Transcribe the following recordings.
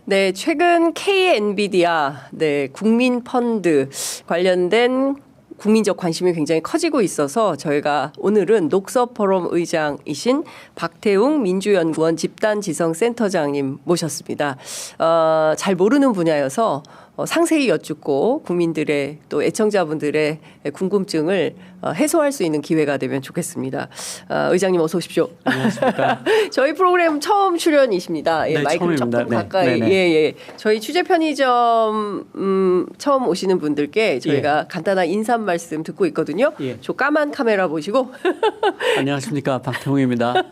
네, 최근 K-엔비디아 국민 펀드 관련된 국민적 관심이 굉장히 커지고 있어서 저희가 오늘은 녹서포럼 의장이신 박태웅 민주연구원 집단지성센터장님 모셨습니다. 잘 모르는 분야여서 상세히 여쭙고 국민들의 또 애청자분들의 궁금증을 해소할 수 있는 기회가 되면 좋겠습니다. 의장님 어서 오십시오. 안녕하십니까. 저희 프로그램 처음 출연이십니다. 예, 네, 마이크를 처음입니다. 조금 가까이. 네. 예. 저희 취재 편의점 처음 오시는 분들께 저희가 간단한 인사 말씀 듣고 있거든요. 예. 저 까만 카메라 보시고. 안녕하십니까. 박태웅입니다.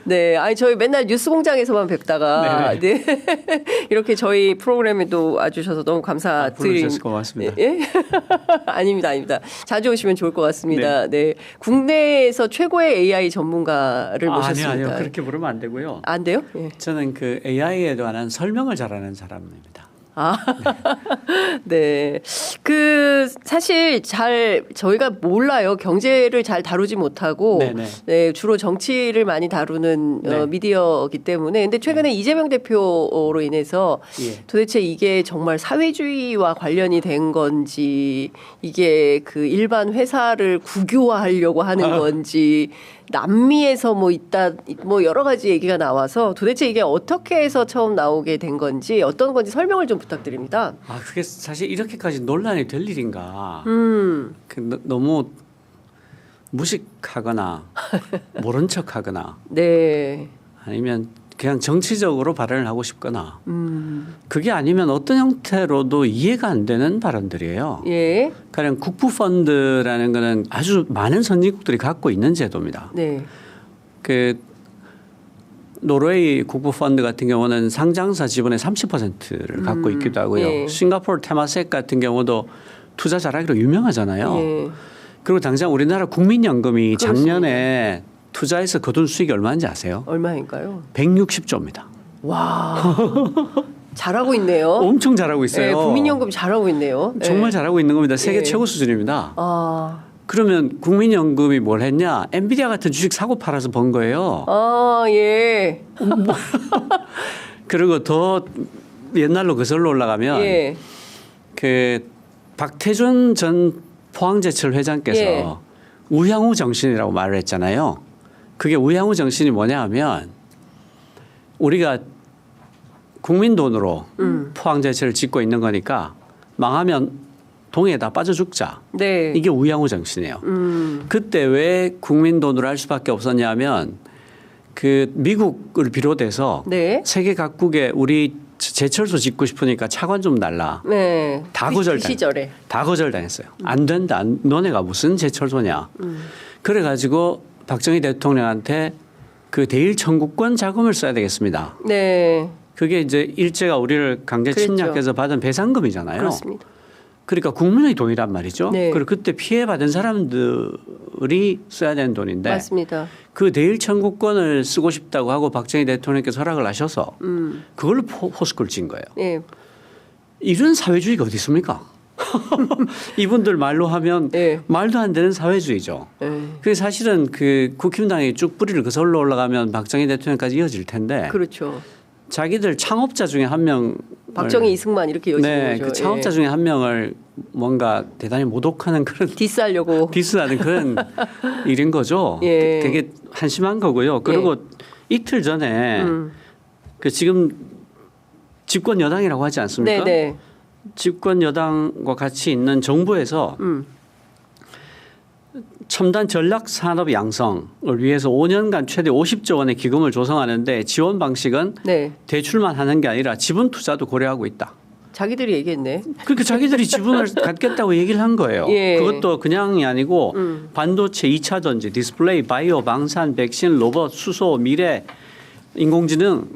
네, 아니 저희 맨날 뉴스공장에서만 뵙다가 네. 이렇게 프로그램에도 와주셔서 너무 감사드립니다. 불러주셔서 고맙습니다. 예? 아닙니다. 자주 오시면 좋을 것 같습니다. 네, 국내에서 최고의 AI 전문가를 모셨습니다. 아니요. 그렇게 부르면 안 되고요. 안 돼요? 예. 저는 그 AI에 관한 설명을 잘하는 사람입니다. 네. 사실 저희가 몰라요. 경제를 잘 다루지 못하고, 네, 주로 정치를 많이 다루는 미디어이기 때문에. 근데 최근에 이재명 대표로 인해서 도대체 이게 정말 사회주의와 관련이 된 건지, 이게 그 일반 회사를 국유화하려고 하는 건지, 남미에서 여러 가지 얘기가 나와서 도대체 이게 어떻게 해서 처음 나오게 된 건지 어떤 건지 설명을 좀 부탁드립니다. 그게 사실 이렇게까지 논란이 될 일인가. 너무 무식하거나 모른 척하거나 네. 아니면 그냥 정치적으로 발언을 하고 싶거나 그게 아니면 어떤 형태로도 이해가 안 되는 발언들이에요. 예. 가령 국부펀드라는 거는 아주 많은 선진국들이 갖고 있는 제도입니다. 네. 그 노르웨이 국부펀드 같은 경우는 상장사 지분의 30%를 갖고 있기도 하고요. 예. 싱가포르 테마섹 같은 경우도 투자 잘하기로 유명하잖아요. 예. 그리고 당장 우리나라 국민연금이 그렇습니다. 작년에 투자해서 거둔 수익이 얼마인지 아세요? 얼마인가요? 160조입니다. 와. 잘하고 있네요. 엄청 잘하고 있어요. 네, 국민연금 잘하고 있네요. 정말 네. 잘하고 있는 겁니다. 세계 최고 수준입니다. 아. 그러면 국민연금이 뭘 했냐? 엔비디아 같은 주식 사고 팔아서 번 거예요. 예. 그리고 더 옛날로 거슬러 올라가면 예. 그 박태준 전 포항제철 회장께서 우향우 정신이라고 말을 했잖아요. 그게 우향우 정신이 뭐냐 하면 우리가 국민 돈으로 포항제철을 짓고 있는 거니까 망하면 동해에다 빠져 죽자. 네. 이게 우향우 정신이에요. 그때 왜 국민 돈으로 할 수밖에 없었냐면 그 미국을 비롯해서 세계 각국에 우리 제철소 짓고 싶으니까 차관 좀 달라. 네. 다 거절당했어요. 안 된다. 너네가 무슨 제철소냐. 그래가지고 박정희 대통령한테 그 대일 청구권 자금을 써야 되겠습니다. 네. 그게 이제 일제가 우리를 강제 침략해서 받은 배상금이잖아요. 그렇습니다. 그러니까 국민의 돈이란 말이죠. 네. 그리고 그때 피해받은 사람들이 써야 되는 돈인데 맞습니다. 그 대일 청구권을 쓰고 싶다고 하고 박정희 대통령께서 허락을 하셔서 그걸로 포스코를 진 거예요. 네. 이런 사회주의가 어디 있습니까? 이분들 말로 하면 말도 안 되는 사회주의죠. 그게 사실은 그 국힘당이 쭉 뿌리를 거슬러 올라가면 박정희 대통령까지 이어질 텐데. 그렇죠. 자기들 창업자 중에 한 명. 박정희 이승만 이렇게 여시는 거죠. 그 창업자 중에 한 명을 뭔가 대단히 모독하는 그런 디스하는 그런 일인 거죠. 되게 한심한 거고요. 그리고 이틀 전에 그 지금 집권 여당이라고 하지 않습니까? 네네. 집권 여당과 같이 있는 정부에서 첨단 전략 산업 양성을 위해서 5년간 최대 50조 원의 기금을 조성하는데 지원 방식은 대출만 하는 게 아니라 지분 투자도 고려하고 있다. 자기들이 얘기했네. 그러니까 자기들이 지분을 갖겠다고 얘기를 한 거예요. 그것도 그냥이 아니고 반도체, 2차 전지, 디스플레이, 바이오, 방산, 백신, 로봇, 수소, 미래, 인공지능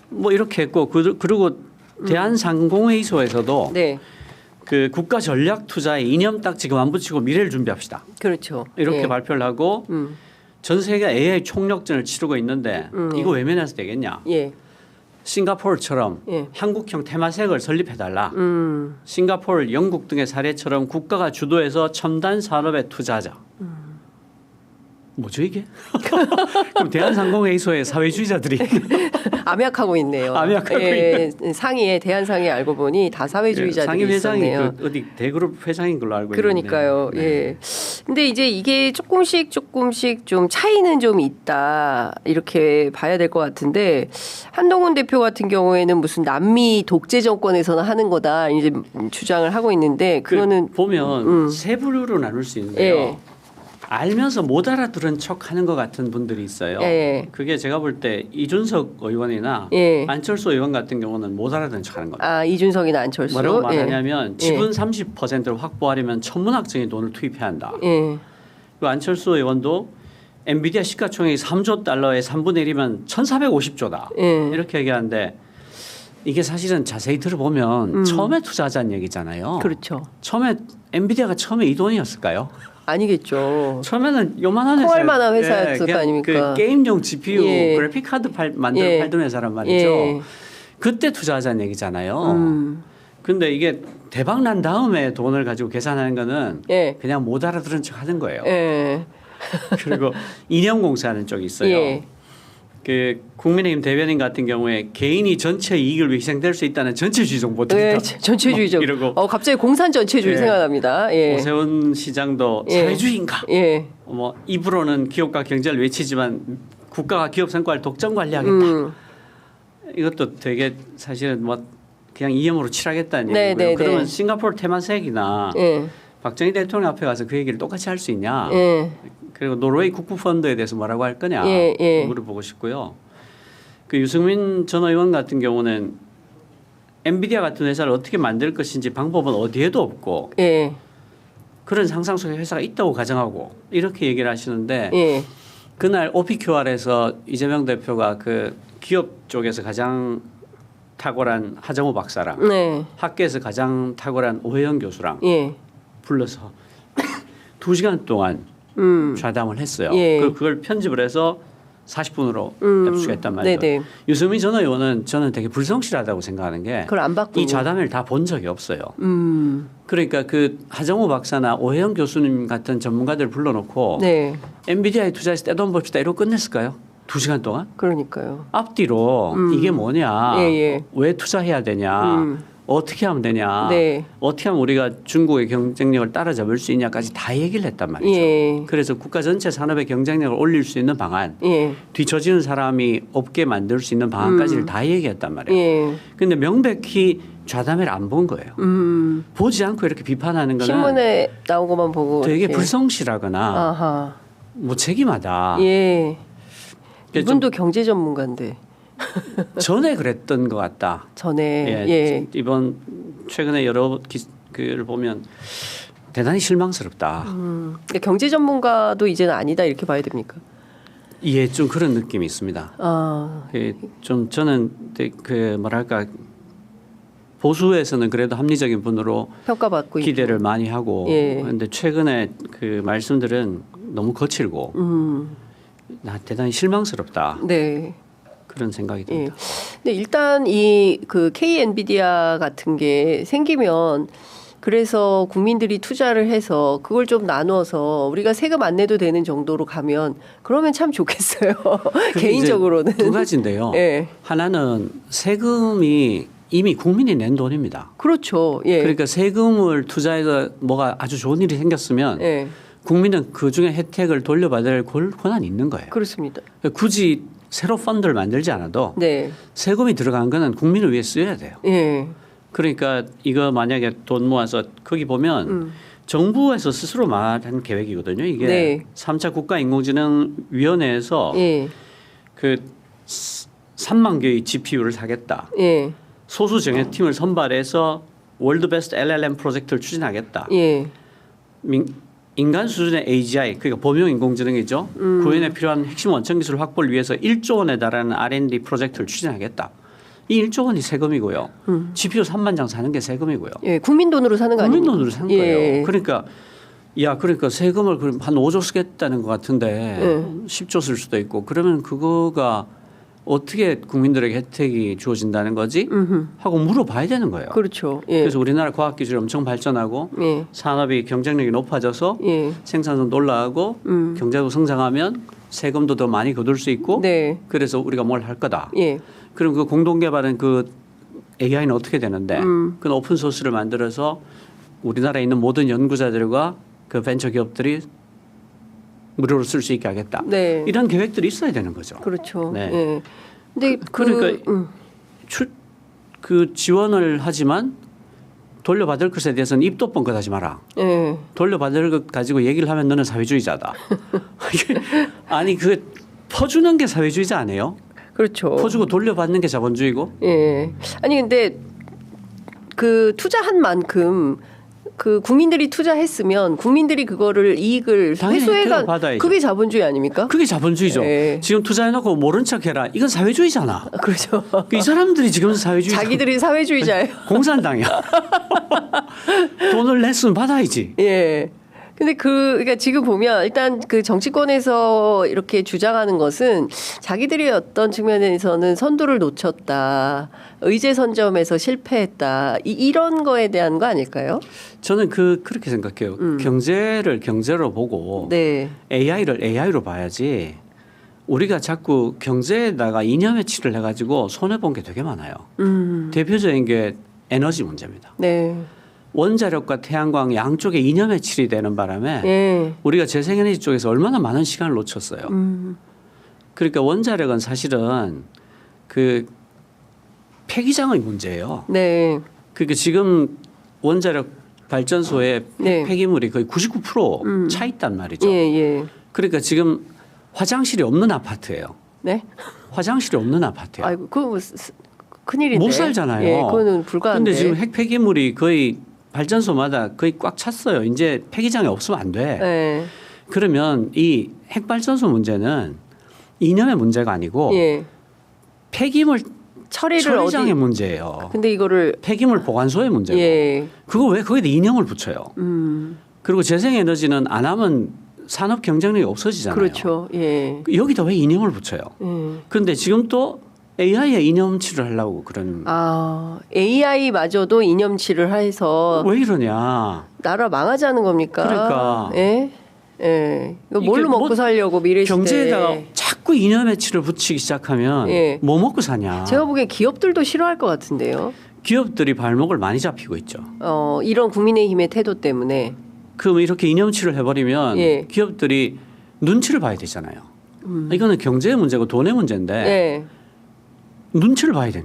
뭐 이렇게 했고 그리고 대한상공회의소에서도 그 국가 전략 투자에 이념 딱지 그만 붙이고 미래를 준비합시다. 그렇죠. 이렇게 발표를 하고 전 세계가 AI 총력전을 치르고 있는데 이거 외면해서 되겠냐? 싱가포르처럼 한국형 테마색을 설립해달라. 싱가포르, 영국 등의 사례처럼 국가가 주도해서 첨단 산업에 투자하자. 뭐죠 이게? 그럼 대한상공회의소의 사회주의자들이 암약하고 있네요. 암약하고 있네. 상위에 대한상위 알고 보니 다 사회주의자들이 상임 회장이 있었네요. 그 어디 대그룹 회장인 걸로 알고 그러니까요. 있는데. 예. 근데 이제 이게 조금씩 좀 차이는 좀 있다 이렇게 봐야 될 것 같은데 한동훈 대표 같은 경우에는 무슨 남미 독재 정권에서는 하는 거다 이제 주장을 하고 있는데 그거는 보면 세 부류로 나눌 수 있는데요. 예. 알면서 못 알아들은 척하는 것 같은 분들이 있어요. 예. 그게 제가 볼 때 이준석 의원이나 예. 안철수 의원 같은 경우는 못 알아듣는 척하는 겁니다. 아 이준석이나 안철수 뭐라고 말하냐면 예. 지분 30%를 확보하려면 천문학적인 돈을 투입해야 한다. 예. 그리고 안철수 의원도 엔비디아 시가총액이 3조 달러의 3분의 1이면 1,450조다. 예. 이렇게 얘기하는데 이게 사실은 자세히 들어보면 처음에 투자하자는 얘기잖아요. 그렇죠. 처음에 엔비디아가 처음에 이 돈이었을까요? 아니겠죠. 처음에는 요만한 회사, 콩알만한 회사였을 거 아닙니까? 그 게임용 GPU 예. 그래픽 카드 팔던 회사란 말이죠. 예. 그때 투자하자는 얘기잖아요. 근데 이게 대박 난 다음에 돈을 가지고 계산하는 거는 예. 그냥 못 알아들은 척 하는 거예요. 예. 그리고 이념공사하는 쪽이 있어요. 예. 그 국민의힘 대변인 같은 경우에 개인이 전체 이익을 위해 희생될 수 있다는 전체주의 정보들이 예, 전체주의적. 이러고 갑자기 공산 전체주의 예. 생각납니다. 예. 오세훈 시장도 예. 사회주의인가? 예. 뭐 입으로는 기업가 경제를 외치지만 국가가 기업 성과를 독점 관리하겠다. 이것도 되게 사실은 뭐 그냥 이념으로 칠하겠다는 네, 얘기고요. 네, 그러면 네. 싱가포르 테마색이나 예. 박정희 대통령 앞에 가서 그 얘기를 똑같이 할 수 있냐? 예. 그리고 노르웨이 국부펀드에 대해서 뭐라고 할 거냐? 예, 예. 물어보고 싶고요. 그 유승민 전 의원 같은 경우는 엔비디아 같은 회사를 어떻게 만들 것인지 방법은 어디에도 없고 예. 그런 상상 속의 회사가 있다고 가정하고 이렇게 얘기를 하시는데 예. 그날 OPQR에서 이재명 대표가 그 기업 쪽에서 가장 탁월한 하정우 박사랑 네. 학계에서 가장 탁월한 오혜영 교수랑 예. 불러서 2시간 동안 좌담을 했어요. 예. 그걸 편집을 해서 40분으로 압수했단 말이죠. 네네. 유승민 전 의원은 저는 되게 불성실하다고 생각하는 게 그걸 안 바꾸고 이 좌담회를 다 본 적이 없어요. 그러니까 그 하정우 박사나 오혜영 교수님 같은 전문가들 불러놓고 네. 엔비디아에 투자해서 떼돈 봅시다 이러고 끝냈을까요? 2시간 동안? 그러니까요. 앞뒤로 이게 뭐냐, 예. 왜 투자해야 되냐, 어떻게 하면 되냐, 네. 어떻게 하면 우리가 중국의 경쟁력을 따라잡을 수 있냐까지 다 얘기를 했단 말이죠. 예. 그래서 국가 전체 산업의 경쟁력을 올릴 수 있는 방안, 예. 뒤처지는 사람이 없게 만들 수 있는 방안까지를 다 얘기했단 말이에요. 예. 근데 명백히 좌담회를 안 본 거예요. 보지 않고 이렇게 비판하는 거는 신문에 나온 것만 보고 되게 이렇게. 불성실하거나 아하. 무책임하다. 예. 그래서 이분도 경제 전문가인데. 전에 그랬던 것 같다. 전에 예. 이번 최근에 여러 글을 보면 대단히 실망스럽다. 근데 경제 전문가도 이제는 아니다 이렇게 봐야 됩니까? 예, 좀 그런 느낌이 있습니다. 아. 좀 저는 그 뭐랄까 보수에서는 그래도 합리적인 분으로 평가받고 기대를 있고. 많이 하고 그런데 최근에 그 말씀들은 너무 거칠고 나 대단히 실망스럽다. 네. 그런 생각이 듭니다. 예. 근데 일단 이 그 K 엔비디아 같은 게 생기면 그래서 국민들이 투자를 해서 그걸 좀 나눠서 우리가 세금 안 내도 되는 정도로 가면 그러면 참 좋겠어요. 개인적으로는. 두 가지인데요. 예. 하나는 세금이 이미 국민이 낸 돈입니다. 그렇죠. 예. 그러니까 세금을 투자해서 뭐가 아주 좋은 일이 생겼으면 예. 국민은 그중에 혜택을 돌려받을 권한이 있는 거예요. 그렇습니다. 굳이 새로 펀드를 만들지 않아도 네. 세금이 들어간 거는 국민을 위해 쓰여야 돼요. 예. 그러니까 이거 만약에 돈 모아서 거기 보면 정부에서 스스로 말한 계획이거든요. 이게 네. 3차 국가인공지능위원회에서 예. 그 3만 개의 GPU를 사겠다. 예. 소수 정예팀을 선발해서 월드 베스트 LLM 프로젝트를 추진하겠다. 예. 인간 수준의 AGI, 그러니까 범용 인공지능이죠. 구현에 필요한 핵심 원천 기술 확보를 위해서 1조 원에 달하는 R&D 프로젝트를 추진하겠다. 이 1조 원이 세금이고요. GPU 3만 장 사는 게 세금이고요. 예. 국민 돈으로 사는 거 아니에요? 국민 돈으로 산 거예요. 그러니까 그러니까 세금을 그럼 한 5조 쓰겠다는 것 같은데 10조 쓸 수도 있고 그러면 그거가 어떻게 국민들에게 혜택이 주어진다는 거지? 하고 물어봐야 되는 거예요. 그렇죠. 예. 그래서 우리나라 과학기술이 엄청 발전하고 예. 산업이 경쟁력이 높아져서 예. 생산성도 올라가고 경제도 성장하면 세금도 더 많이 거둘 수 있고 네. 그래서 우리가 뭘 할 거다. 예. 그럼 그 공동개발은 그 AI는 어떻게 되는데 그 오픈 소스를 만들어서 우리나라에 있는 모든 연구자들과 그 벤처 기업들이 무료로 쓸 수 있게 하겠다. 네. 이런 계획들이 있어야 되는 거죠. 그렇죠. 네. 네. 근데 그러니까 그 지원을 하지만 돌려받을 것에 대해서는 입도 뻥끗하지 마라. 네. 돌려받을 것 가지고 얘기를 하면 너는 사회주의자다. 아니 그 퍼주는 게 사회주의자 아니에요? 그렇죠. 퍼주고 돌려받는 게 자본주의고. 예. 네. 아니 근데 그 투자한 만큼 그 국민들이 투자했으면 국민들이 그거를 이익을 회수해가 그게 자본주의 아닙니까? 그게 자본주의죠. 네. 지금 투자해놓고 모른 척해라. 이건 사회주의잖아. 그렇죠. 이 사람들이 지금 사회주의. 자기들이 사회주의자예요. 공산당이야. 돈을 냈으면 받아야지. 예. 근데 그러니까 지금 보면 일단 그 정치권에서 이렇게 주장하는 것은 자기들이 어떤 측면에서는 선두를 놓쳤다, 의제 선점에서 실패했다, 이런 거에 대한 거 아닐까요? 저는 그렇게 생각해요. 경제를 경제로 보고 네. AI를 AI로 봐야지. 우리가 자꾸 경제에다가 이념의 치를 해가지고 손해 본 게 되게 많아요. 대표적인 게 에너지 문제입니다. 네. 원자력과 태양광 양쪽에 이념의 칠이 되는 바람에 우리가 재생에너지 쪽에서 얼마나 많은 시간을 놓쳤어요. 그러니까 원자력은 사실은 그 폐기장의 문제예요. 네. 그러니까 지금 원자력 발전소에 네. 폐기물이 거의 99% 차 있단 말이죠. 그러니까 지금 화장실이 없는 아파트예요. 네? 화장실이 없는 아파트예요. 아이고, 그거 큰일인데. 못 살잖아요. 예, 그거는 불가한데. 그런데 지금 핵 폐기물이 거의 발전소마다 거의 꽉 찼어요. 이제 폐기장이 없으면 안 돼. 네. 그러면 이 핵발전소 문제는 이념의 문제가 아니고 예. 폐기물 처리장의 문제예요. 근데 이거를 폐기물 보관소의 문제고. 예. 그거 왜 거기다 이념을 붙여요. 그리고 재생에너지는 안 하면 산업 경쟁력이 없어지잖아요. 그렇죠. 예. 여기다 왜 이념을 붙여요. 그런데 지금 또 AI에 이념치를 하려고 그런. AI마저도 이념치를 해서. 왜 이러냐. 나라 망하자는 겁니까? 그러니까. 예? 예. 뭘로 먹고 살려고 미래 시대에. 경제에다가 자꾸 이념의 치를 붙이기 시작하면 예. 뭐 먹고 사냐. 제가 보기엔 기업들도 싫어할 것 같은데요. 기업들이 발목을 많이 잡히고 있죠. 이런 국민의힘의 태도 때문에. 그럼 이렇게 이념치를 해버리면 예. 기업들이 눈치를 봐야 되잖아요. 이거는 경제의 문제고 돈의 문제인데. 예. 눈치를 봐야 돼.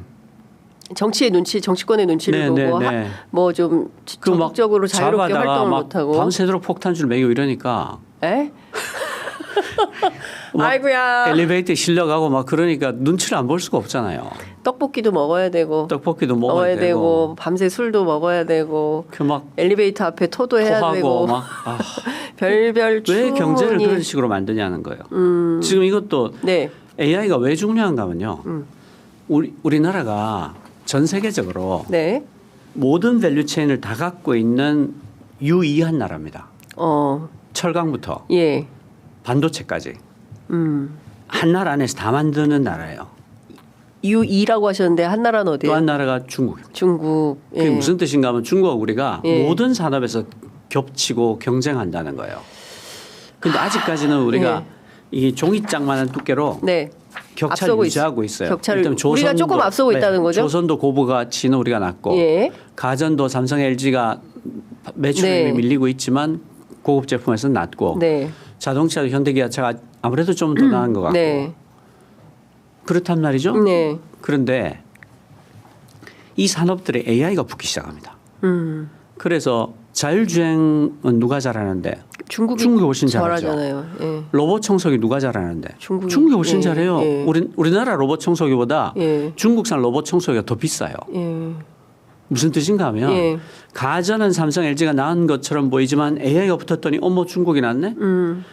정치의 눈치, 정치권의 눈치를 보고 뭐 좀 적극적으로 자유롭게 활동을 못하고 밤새도록 폭탄주를 매기고 이러니까. 에? 아이고야. 엘리베이터에 실려가고 막 그러니까 눈치를 안 볼 수가 없잖아요. 떡볶이도 먹어야 되고. 떡볶이도 먹어야 되고. 밤새 술도 먹어야 되고. 그 막 엘리베이터 앞에 토도 해야 되고. 막 별별 왜 경제를 그런 식으로 만드냐는 거예요. 지금 이것도 네. AI가 왜 중요한가 하면요. 우리나라가 전 세계적으로 네. 모든 밸류체인을 다 갖고 있는 유의한 나라입니다. 철강부터 예. 반도체까지 한 나라 안에서 다 만드는 나라예요. 유이라고 하셨는데 한 나라는 어디예요? 또 한 나라가 중국입니다. 중국. 그게 예. 무슨 뜻인가 하면 중국과 우리가 예. 모든 산업에서 겹치고 경쟁한다는 거예요. 그런데 아직까지는 우리가 예. 이 종이장만한 두께로 네. 격차를 유지하고 있어요. 격차를 우리가 조금 앞서고 있다는 거죠. 조선도 고부가치는 우리가 낮고 예. 가전도 삼성 LG가 매출이 네. 밀리고 있지만 고급 제품에서는 낮고 네. 자동차도 현대기아차가 아무래도 좀 더 나은 것 같고 네. 그렇단 말이죠. 네. 그런데 이 산업들에 AI가 붙기 시작합니다. 그래서 자율주행은 누가 잘하는데 중국이 훨씬 잘하죠. 예. 로봇 청소기 누가 잘하는데 중국이 훨씬 잘해요. 예. 우리나라 로봇 청소기보다 예. 중국산 로봇 청소기가 더 비싸요. 예. 무슨 뜻인가 하면 예. 가전은 삼성 LG가 나은 것처럼 보이지만 AI가 붙었더니 어머 중국이 낫네.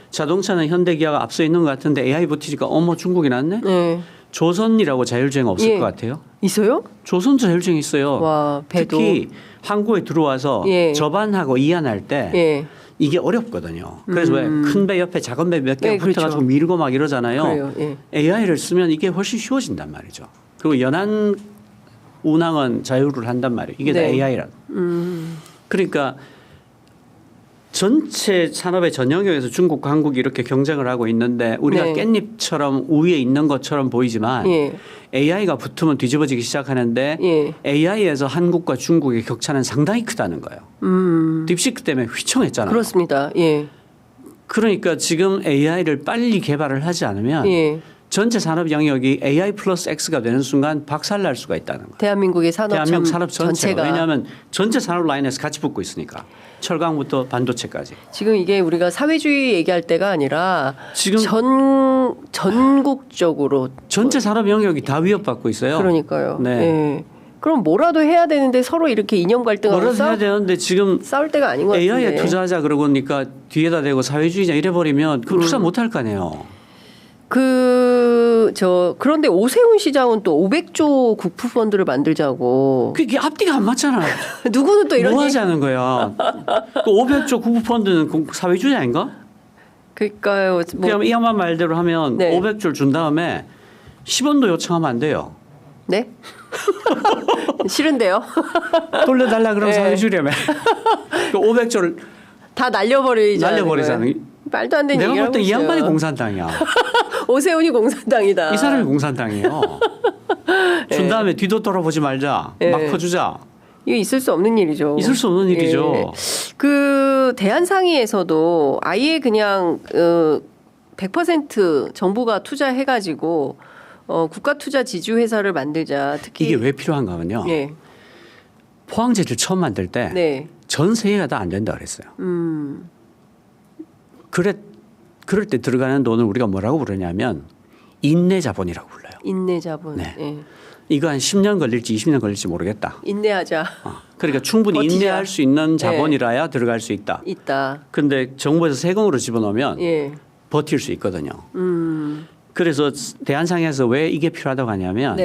자동차는 현대기아가 앞서 있는 것 같은데 AI 붙이니까 어머 중국이 낫네. 예. 조선이라고 자율주행 없을 예. 것 같아요. 있어요? 조선 자율주행 있어요. 와, 배도. 특히 한국에 들어와서 예. 접안하고 이안할 때 예. 이게 어렵거든요. 그래서 왜 큰 배 옆에 작은 배 몇 개 붙어가지고 그렇죠. 밀고 막 이러잖아요. 예. AI를 쓰면 이게 훨씬 쉬워진단 말이죠. 그리고 연안 운항은 자유를 한단 말이에요. 이게 다 AI라. 그러니까 전체 산업의 전 영역에서 중국과 한국이 이렇게 경쟁을 하고 있는데 우리가 깻잎처럼 우위에 있는 것처럼 보이지만 AI가 붙으면 뒤집어지기 시작하는데 AI에서 한국과 중국의 격차는 상당히 크다는 거예요. 딥시크 때문에 휘청했잖아요. 그렇습니다. 예. 그러니까 지금 AI를 빨리 개발을 하지 않으면 전체 산업 영역이 AI 플러스 X가 되는 순간 박살날 수가 있다는 거예요. 대한민국 산업 전체가. 왜냐하면 전체 산업 라인에서 같이 붙고 있으니까. 철강부터 반도체까지. 지금 이게 우리가 사회주의 얘기할 때가 아니라 지금 전국적으로 전체 산업 영역이 다 위협받고 있어요. 그러니까요. 네. 그럼 뭐라도 해야 되는데 서로 이렇게 이념 갈등하고 뭐라도 해야 되는데 지금 싸울 때가 아닌 것 같은데. AI에 투자하자 그러니까 뒤에다 대고 사회주의자 이래버리면 그럼 투자 못할 거 아니에요. 그런데 오세훈 시장은 또 500조 국부 펀드를 만들자고. 그게 앞뒤가 안 맞잖아요. 누구는 또 이런 뭐 하자는 거야. 그 500조 국부 펀드는 사회주의 아닌가? 그러니까요. 그냥 이 양반 말대로 하면 500조를 준 다음에 10원도 요청하면 안 돼요. 네? 싫은데요. 돌려달라 그러면 사회주의라며. 그 500조를 다 날려버리자는 말도 안 되는 얘기를 내가 볼 때 이 양반이 공산당이야. 오세훈이 공산당이다. 이 사람이 공산당이에요. 준 다음에 뒤도 돌아보지 말자. 막 퍼주자. 이게 있을 수 없는 일이죠. 있을 수 없는 일이죠. 그 대한상의에서도 아예 그냥 100% 정부가 투자해가지고 국가 투자 지주 회사를 만들자. 특히 이게 왜 필요한가 하면요. 포항제를 처음 만들 때 전 세계가 다 안 된다 그랬어요. 그럴 때 들어가는 돈을 우리가 뭐라고 부르냐면 인내 자본이라고 불러요. 인내 자본. 이거 한 10년 걸릴지 20년 걸릴지 모르겠다. 인내하자. 그러니까 충분히 버티자. 인내할 수 있는 자본이라야 들어갈 수 있다. 그런데 정부에서 세금으로 집어넣으면 버틸 수 있거든요. 그래서 대한상에서 왜 이게 필요하다고 하냐면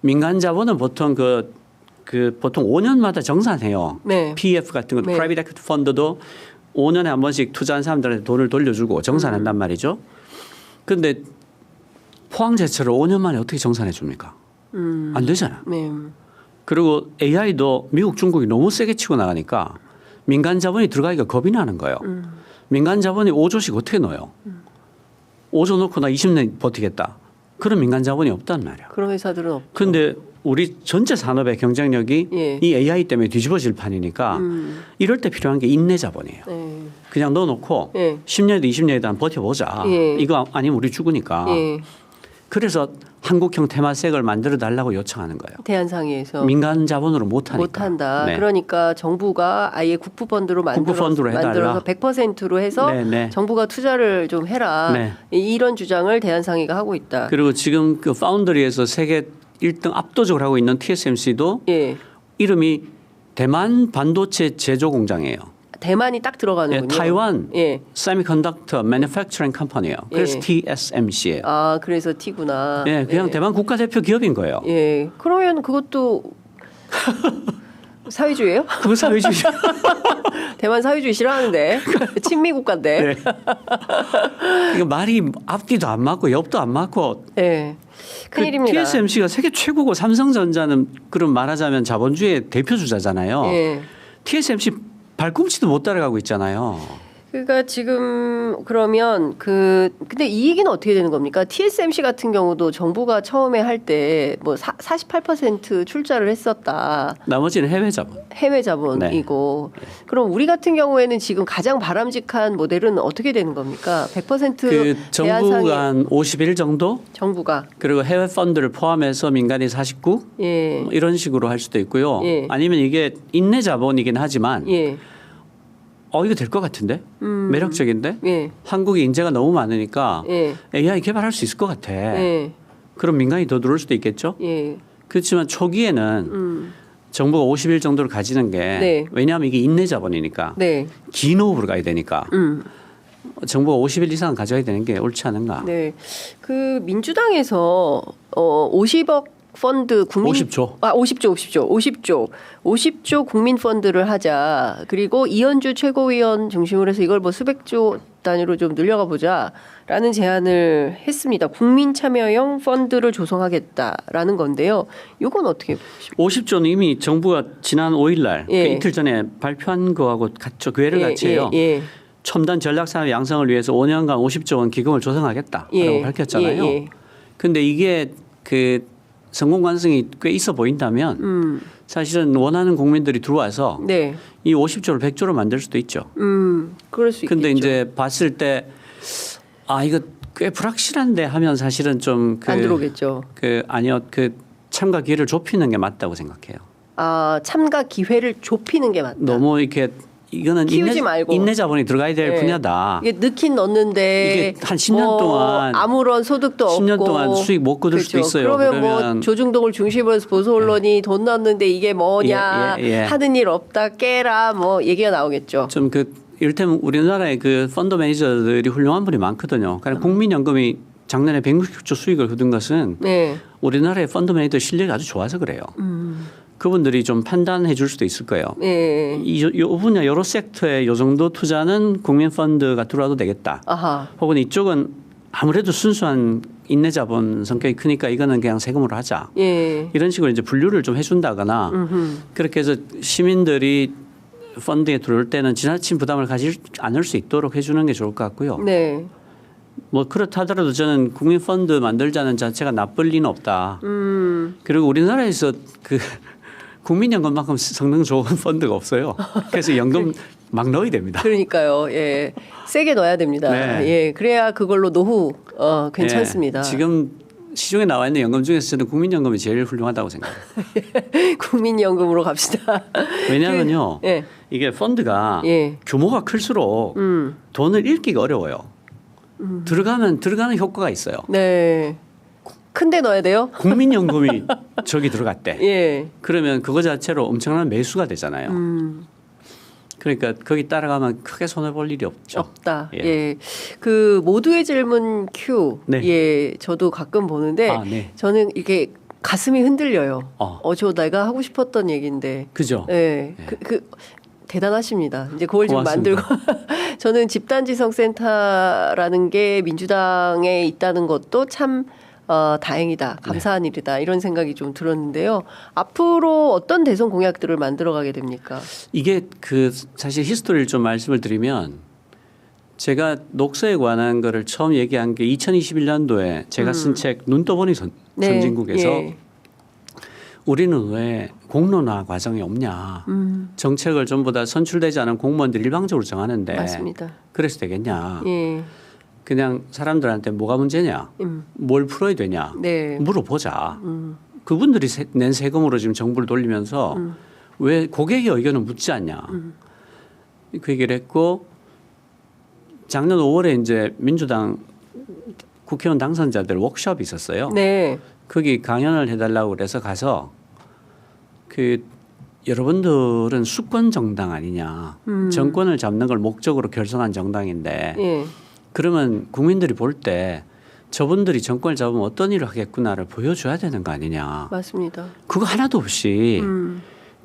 민간 자본은 보통 보통 5년마다 정산해요. PF 같은 거, 프라이빗 에퀴티 펀드도 5년에 한 번씩 투자한 사람들한테 돈을 돌려주고 정산한단 말이죠. 그런데 포항제철을 5년 만에 어떻게 정산해 줍니까? 안 되잖아요. 그리고 AI도 미국, 중국이 너무 세게 치고 나가니까 민간 자본이 들어가기가 겁이 나는 거예요. 민간 자본이 5조씩 어떻게 넣어요? 5조 넣고 나 20년 버티겠다. 그런 민간 자본이 없단 말이야. 그런 회사들은 없죠. 그런데 우리 전체 산업의 경쟁력이 이 AI 때문에 뒤집어질 판이니까 이럴 때 필요한 게 인내 자본이에요. 그냥 넣어놓고 10년에도 20년에도 한번 버텨보자. 이거 아니면 우리 죽으니까. 그래서 한국형 테마색을 만들어 달라고 요청하는 거예요. 대한상의에서. 민간 자본으로 못하니까. 못한다. 그러니까 정부가 아예 국부펀드로 만들어서 100%로 해서 정부가 투자를 좀 해라. 이런 주장을 대한상의가 하고 있다. 그리고 지금 그 파운드리에서 세계 1등 압도적으로 하고 있는 TSMC도 이름이 대만 반도체 제조 공장이에요. 대만이 딱 들어가는군요. 타이완 세미컨덕터 매니팩처링 컴퍼니예요. 그래서 TSMC예요. 아, 그래서 T구나. 그냥 대만 국가대표 기업인 거예요. 그러면 그것도 사회주의예요? 그거 사회주의. 대만 사회주의 싫어하는데 친미 국가인데. 이거 말이 앞뒤도 안 맞고 옆도 안 맞고. 큰일입니다. TSMC가 세계 최고고 삼성전자는 그럼 말하자면 자본주의의 대표 주자잖아요. TSMC 발꿈치도 못 따라가고 있잖아요. 그러니까 지금 그러면 근데 이 얘기는 어떻게 되는 겁니까? TSMC 같은 경우도 정부가 처음에 할 때 뭐 48% 출자를 했었다. 나머지는 해외 자본. 해외 자본이고. 그럼 우리 같은 경우에는 지금 가장 바람직한 모델은 어떻게 되는 겁니까? 100% 정부가 한 51 정도? 정부가. 그리고 해외 펀드를 포함해서 민간이 49? 이런 식으로 할 수도 있고요. 아니면 이게 인내 자본이긴 하지만 이거 될 것 같은데? 매력적인데? 한국이 인재가 너무 많으니까 AI 개발할 수 있을 것 같아. 그럼 민간이 더 들어올 수도 있겠죠? 그렇지만 초기에는 정부가 50일 정도를 가지는 게 왜냐하면 이게 인내 자본이니까 긴 호흡으로 가야 되니까 정부가 50일 이상 가져야 되는 게 옳지 않은가? 그 민주당에서 50억 펀드 국민 50조. 50조 국민 펀드를 하자. 그리고 이현주 최고위원 중심으로 해서 이걸 뭐 수백조 단위로 좀 늘려가 보자라는 제안을 했습니다. 국민 참여형 펀드를 조성하겠다라는 건데요. 이건 어떻게 보십니까? 50조는 이미 정부가 지난 5일 날 그 이틀 전에 발표한 거하고 같죠. 그 같이 해요. 첨단 전략산업 양성을 위해서 5년간 50조 원 기금을 조성하겠다라고 밝혔잖아요. 근데 이게 그 성공 가능성이 꽤 있어 보인다면 사실은 원하는 국민들이 들어와서 이 50조를 100조로 만들 수도 있죠. 그럴 수 있겠죠. 근데 이제 봤을 때 이거 꽤 불확실한데 하면 사실은 좀 안 들어오겠죠. 아니요. 참가 기회를 좁히는 게 맞다고 생각해요. 참가 기회를 좁히는 게 맞다. 너무 이렇게 이거는 인내 자본이 들어가야 될 분야다. 이게 넣긴 넣는데 이게 한 10년 동안 아무런 소득도 10년 없고 동안 수익 못 거둘 수도 있어요. 그러면 뭐 조중동을 중심으로 해서 보수 언론이 돈 넣었는데 이게 뭐냐 하는 일 없다 깨라 뭐 얘기가 나오겠죠. 좀 이를테면 우리나라의 그 펀드 매니저들이 훌륭한 분이 많거든요. 그러니까 국민연금이 작년에 160조 수익을 거둔 것은 우리나라의 펀드 매니저 실력이 아주 좋아서 그래요. 그분들이 좀 판단해 줄 수도 있을 거예요. 이 분야 여러 섹터에 이 정도 투자는 국민 펀드가 들어와도 되겠다. 혹은 이쪽은 아무래도 순수한 인내 자본 성격이 크니까 이거는 그냥 세금으로 하자. 이런 식으로 이제 분류를 좀 해준다거나 그렇게 해서 시민들이 펀드에 들어올 때는 지나친 부담을 가지 않을 수 있도록 해주는 게 좋을 것 같고요. 뭐 그렇다 하더라도 저는 국민 펀드 만들자는 자체가 나쁠 리는 없다. 그리고 우리나라에서 국민연금만큼 성능 좋은 펀드가 없어요. 그래서 연금 막 넣어야 됩니다. 그러니까요. 세게 넣어야 됩니다. 그래야 그걸로 노후 괜찮습니다. 지금 시중에 나와 있는 연금 중에서 저는 국민연금이 제일 훌륭하다고 생각해요. 국민연금으로 갑시다. 왜냐하면요. 이게 펀드가 규모가 클수록 돈을 읽기가 어려워요. 들어가면 들어가는 효과가 있어요. 큰데 넣어야 돼요? 국민연금이 저기 들어갔대. 그러면 그거 자체로 엄청난 매수가 되잖아요. 그러니까 거기 따라가면 크게 손해 볼 일이 없다. 그 모두의 질문 Q. 저도 가끔 보는데 저는 이게 가슴이 흔들려요. 저 내가 하고 싶었던 얘기인데. 그죠? 대단하십니다. 이제 그걸 좀 만들고 저는 집단지성센터라는 게 민주당에 있다는 것도 참 다행이다. 감사한 일이다. 이런 생각이 좀 들었는데요. 앞으로 어떤 대선 공약들을 만들어가게 됩니까? 이게 사실 히스토리를 좀 말씀을 드리면 제가 녹서에 관한 거를 처음 얘기한 게 2021년도에 제가 쓴 책 눈 떠보니 선진국에서 우리는 왜 공론화 과정이 없냐. 정책을 전부 다 선출되지 않은 공무원들이 일방적으로 정하는데 맞습니다. 그래서 되겠냐. 그냥 사람들한테 뭐가 문제냐, 뭘 풀어야 되냐 물어보자. 그분들이 낸 세금으로 지금 정부를 돌리면서 왜 고객의 의견을 묻지 않냐. 그 얘기를 했고 작년 5월에 이제 민주당 국회의원 당선자들 워크숍이 있었어요. 거기 강연을 해달라고 그래서 가서 여러분들은 수권 정당 아니냐. 정권을 잡는 걸 목적으로 결성한 정당인데 그러면 국민들이 볼 때 저분들이 정권을 잡으면 어떤 일을 하겠구나를 보여줘야 되는 거 아니냐. 맞습니다. 그거 하나도 없이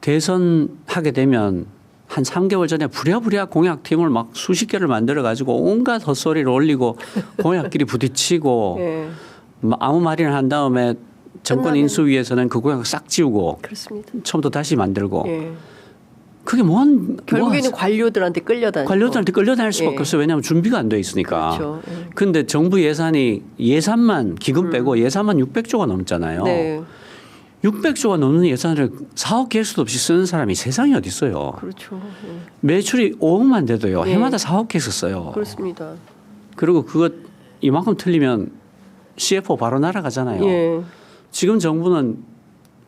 대선하게 되면 한 3개월 전에 부랴부랴 공약팀을 막 수십 개를 만들어 가지고 온갖 헛소리를 올리고 공약끼리 부딪히고 아무 말이나 한 다음에 정권 인수위에서는 그 공약을 싹 지우고 그렇습니다. 처음부터 다시 만들고 그게 결국에는 관료들한테 끌려다닐 수밖에 없어요. 왜냐하면 준비가 안 돼 있으니까. 그렇죠. 그런데 정부 예산만 기금 빼고 예산만 600조가 넘잖아요. 600조가 넘는 예산을 사업 계획서도 없이 쓰는 사람이 세상에 어디 있어요. 그렇죠. 매출이 5억만 돼도요. 해마다 4억 계획서 써요. 그렇습니다. 그리고 그거 이만큼 틀리면 CFO 바로 날아가잖아요. 지금 정부는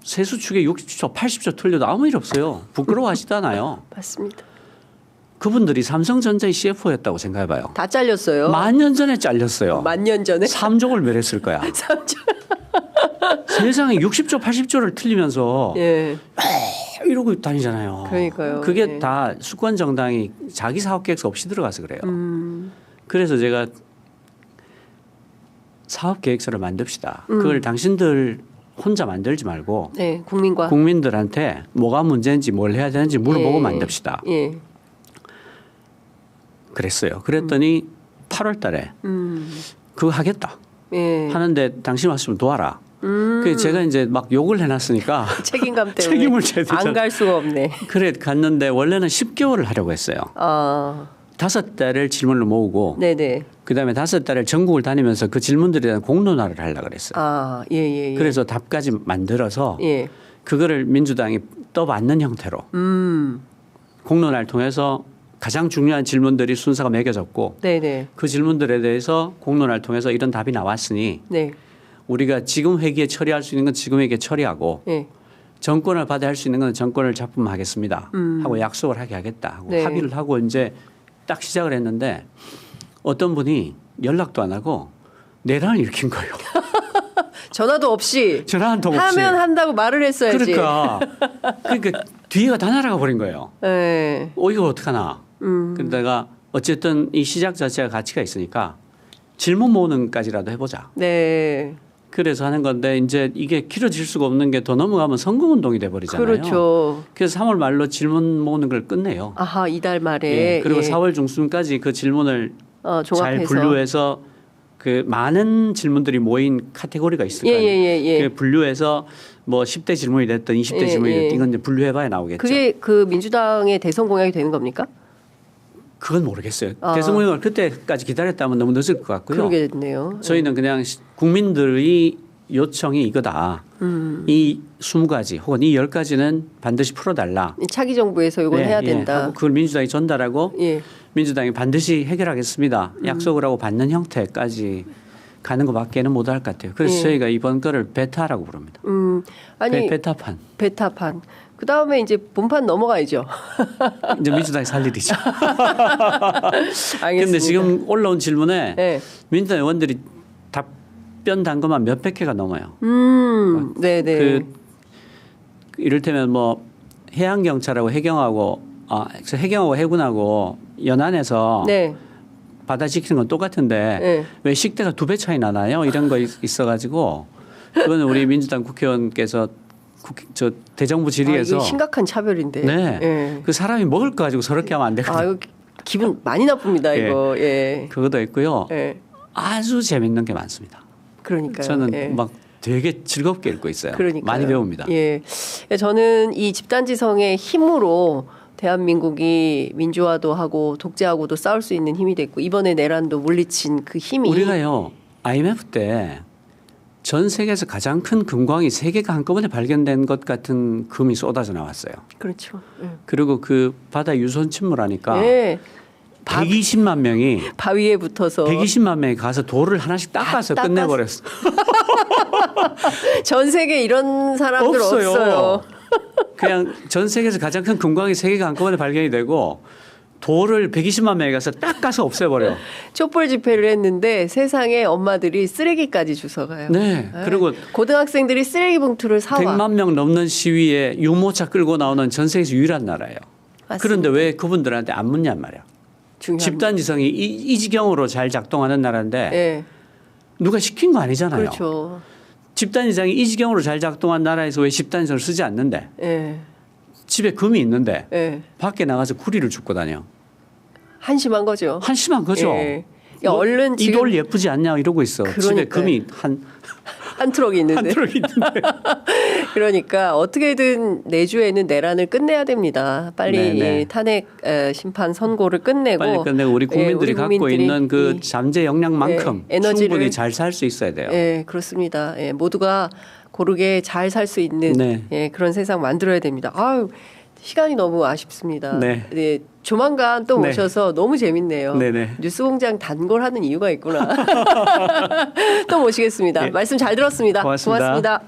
세수축에 60조, 80조 틀려도 아무 일 없어요. 부끄러워하시잖아요. 맞습니다. 그분들이 삼성전자의 CFO였다고 생각해봐요. 다 잘렸어요. 만년 전에 잘렸어요. 만년 전에? 3조를 멸했을 거야. 3조. 세상에 60조, 80조를 틀리면서 이러고 다니잖아요. 그러니까요. 그게 다 수권 정당이 자기 사업 계획서 없이 들어가서 그래요. 그래서 제가 사업 계획서를 만듭시다. 그걸 당신들 혼자 만들지 말고 네, 국민들한테 뭐가 문제인지 뭘 해야 되는지 물어보고 만듭시다. 예. 그랬어요. 그랬더니 8월 달에 그거 하겠다. 예. 하는데 당신 왔으면 도와라. 그래서 제가 이제 막 욕을 해놨으니까 책임감 때문에 책임을 져야 되잖아. 안 갈 수가 없네. 그래 갔는데 원래는 10개월을 하려고 했어요. 5달을 질문을 모으고 네네. 그다음에 5달을 전국을 다니면서 그 질문들에 대한 공론화를 하려고 그랬어요. 예. 그래서 답까지 만들어서 예. 그거를 민주당이 떠받는 형태로 공론화를 통해서 가장 중요한 질문들이 순서가 매겨졌고 네네. 그 질문들에 대해서 공론화를 통해서 이런 답이 나왔으니 네. 우리가 지금 회기에 처리할 수 있는 건 지금 회기에 처리하고 네. 정권을 받아 할 수 있는 건 정권을 잡음하겠습니다 하고 약속을 하게 하겠다 하고 네. 합의를 하고 이제 딱 시작을 했는데 어떤 분이 연락도 안 하고 내란을 일으킨 거예요. 전화도 없이 전화 한 통 없이 하면 한다고 말을 했어야지. 그러니까 뒤에가 다 날아가 버린 거예요. 네. 이거 어떡하나. 그러다가 어쨌든 이 시작 자체가 가치가 있으니까 질문 모으는까지라도 해보자. 네. 그래서 하는 건데 이제 이게 길어질 수가 없는 게 더 넘어가면 선거운동이 돼버리잖아요. 그렇죠. 그래서 3월 말로 질문 모으는 걸 끝내요. 이달 말에. 예. 그리고 4월 중순까지 그 질문을 잘 분류해서 그 많은 질문들이 모인 카테고리가 있을 거예요. 예. 분류해서 뭐 10대 질문이 됐든 20대 질문이 됐든 이건 이제 분류해봐야 나오겠죠. 그게 그 민주당의 대선 공약이 되는 겁니까? 그건 모르겠어요. 대선 공약을 그때까지 기다렸다면 너무 늦을 것 같고요. 그러겠네요. 저희는 그냥 국민들의 요청이 이거다. 이 20가지 혹은 이 10가지는 반드시 풀어달라. 차기 정부에서 이건 해야 된다. 하고 그걸 민주당이 전달하고 민주당이 반드시 해결하겠습니다. 약속을 하고 받는 형태까지 가는 것밖에는 못할 것 같아요. 그래서 저희가 이번 거를 베타라고 부릅니다. 아니 베타판. 그 다음에 이제 본판 넘어가야죠. 이제 민주당이 살 일이죠. 알겠습니다. 그런데 지금 올라온 질문에 민주당 의원들이 답변 단 것만 몇백 개가 넘어요. 네네. 이를테면 뭐 해양경찰하고 해경하고 해군하고 연안에서 바다 지키는 건 똑같은데 왜 식대가 2배 차이 나나요? 이런 거 있어가지고 그거는 우리 민주당 국회의원께서 대정부 질의에서 이게 심각한 차별인데. 네. 그 사람이 먹을 거 가지고 저렇게 하면 안 되거든요. 기분 많이 나쁩니다 이거. 그것도 있고요. 아주 재밌는 게 많습니다. 그러니까요. 저는 막 되게 즐겁게 읽고 있어요. 그러니까요. 많이 배웁니다. 저는 이 집단지성의 힘으로 대한민국이 민주화도 하고 독재하고도 싸울 수 있는 힘이 됐고 이번에 내란도 물리친 그 힘이 우리가요 IMF 때 전 세계에서 가장 큰 금광이 3개가 한꺼번에 발견된 것 같은 금이 쏟아져 나왔어요. 그렇죠. 그리고 그 바다 유선 침몰하니까 120만 명이 바위에 붙어서 120만 명이 가서 돌을 하나씩 닦아서 끝내버렸어. 전 세계 이런 사람들 없어요. 그냥 전 세계에서 가장 큰 금광이 3개가 한꺼번에 발견이 되고 돌을 120만 명이 가서 닦아서 없애버려. 촛불 집회를 했는데 세상에 엄마들이 쓰레기까지 주워가요. 네. 그리고 고등학생들이 쓰레기 봉투를 사와. 100만 명 넘는 시위에 유모차 끌고 나오는 전 세계에서 유일한 나라예요. 맞습니다. 그런데 왜 그분들한테 안 묻냔 말이야. 집단지성이 이 지경으로 잘 작동하는 나라인데 누가 시킨 거 아니잖아요. 그렇죠. 집단지성이 이 지경으로 잘 작동한 나라에서 왜 집단지성을 쓰지 않는데 집에 금이 있는데 밖에 나가서 구리를 줍고 다녀. 한심한 거죠. 한심한 거죠. 얼른 이 돌 예쁘지 않냐 이러고 있어. 집에 금이 한 트럭이 있는데. 한 트럭이 있는데. 그러니까 어떻게든 내주에는 내란을 끝내야 됩니다. 빨리 탄핵 심판 선고를 끝내고. 빨리 끝내고 우리 국민들이 갖고 있는 그 잠재 역량만큼 에너지를 충분히 잘 살 수 있어야 돼요. 그렇습니다. 모두가 고르게 잘 살 수 있는 그런 세상 만들어야 됩니다. 아유. 시간이 너무 아쉽습니다. 조만간 또 모셔서 너무 재밌네요. 뉴스공장 단골하는 이유가 있구나. 또 모시겠습니다. 말씀 잘 들었습니다. 고맙습니다.